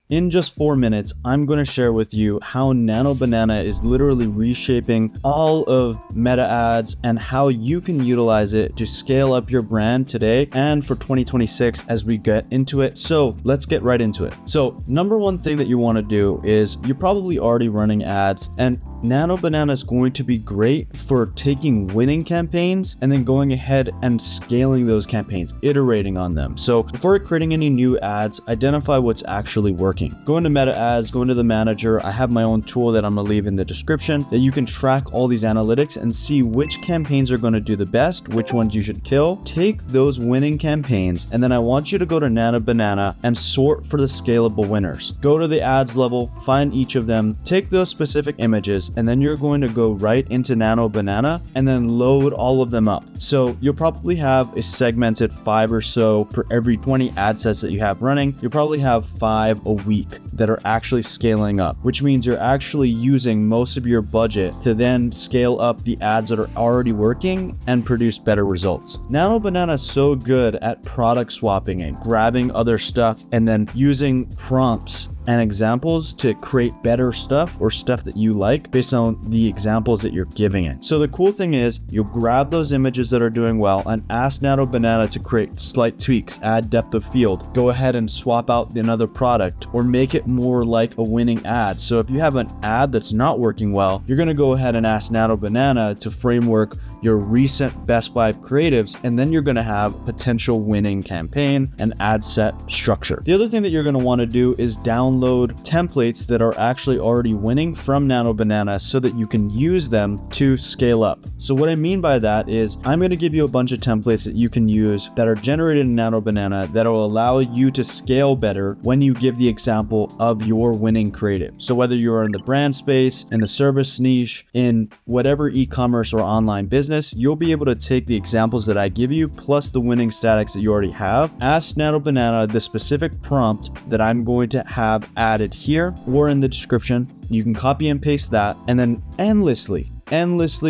In just 4 minutes, I'm going to share with you how Nano Banana is literally reshaping all of Meta ads and how you can utilize it to scale up your brand today and for 2026 as we get into it. So let's get right into it. So number one thing that you want to do is you're probably already running ads, and Nano Banana is going to be great for taking winning campaigns and then going ahead and scaling those campaigns, iterating on them. So before creating any new ads, identify what's actually working. Go into Meta Ads, go into the manager. I have my own tool that I'm gonna leave in the description that you can track all these analytics and see which campaigns are gonna do the best, which ones you should kill. Take those winning campaigns, and then I want you to go to Nano Banana and sort for the scalable winners. Go to the ads level, find each of them, take those specific images, and then you're going to go right into Nano Banana and then load all of them up. So you'll probably have a segmented 5 or so for every 20 ad sets that you have running. You'll probably have 5 a week that are actually scaling up, which means you're actually using most of your budget to then scale up the ads that are already working and produce better results. Nano Banana is so good at product swapping and grabbing other stuff and then using prompts and examples to create better stuff or stuff that you like based on the examples that you're giving it. So the cool thing is you'll grab those images that are doing well and ask Nano Banana to create slight tweaks, add depth of field, go ahead and swap out another product or make it more like a winning ad. So if you have an ad that's not working well, you're going to go ahead and ask Nano Banana to framework your recent best 5 creatives, and then you're going to have potential winning campaign and ad set structure. The other thing that you're going to want to do is download templates that are actually already winning from Nano Banana so that you can use them to scale up. So what I mean by that is I'm going to give you a bunch of templates that you can use that are generated in Nano Banana that will allow you to scale better when you give the example of your winning creative. So whether you're in the brand space, in the service niche, in whatever e-commerce or online business, you'll be able to take the examples that I give you plus the winning statics that you already have, ask Nano Banana the specific prompt that I'm going to have added here or in the description. You can copy and paste that and then endlessly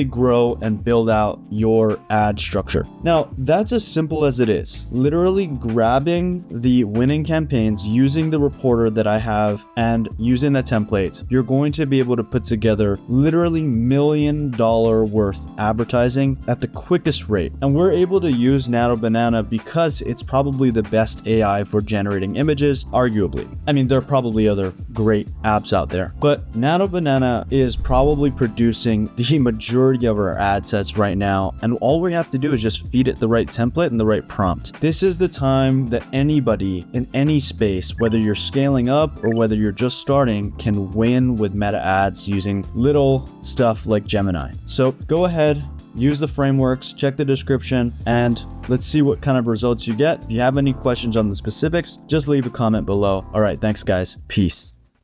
grow and build out your ad structure. Now, that's as simple as it is. Literally grabbing the winning campaigns, using the reporter that I have and using the templates, you're going to be able to put together literally $1 million worth advertising at the quickest rate. And we're able to use Nano Banana because it's probably the best AI for generating images, arguably. I mean, there are probably other great apps out there, but Nano Banana is probably producing the majority of our ad sets right now, and all we have to do is just feed it the right template and the right prompt. This is the time that anybody in any space, whether you're scaling up or whether you're just starting, can win with meta ads using little stuff like Gemini. So go ahead, use the frameworks, check the description, and let's see what kind of results you get. If you have any questions on the specifics, just leave a comment below. All right, thanks guys. Peace.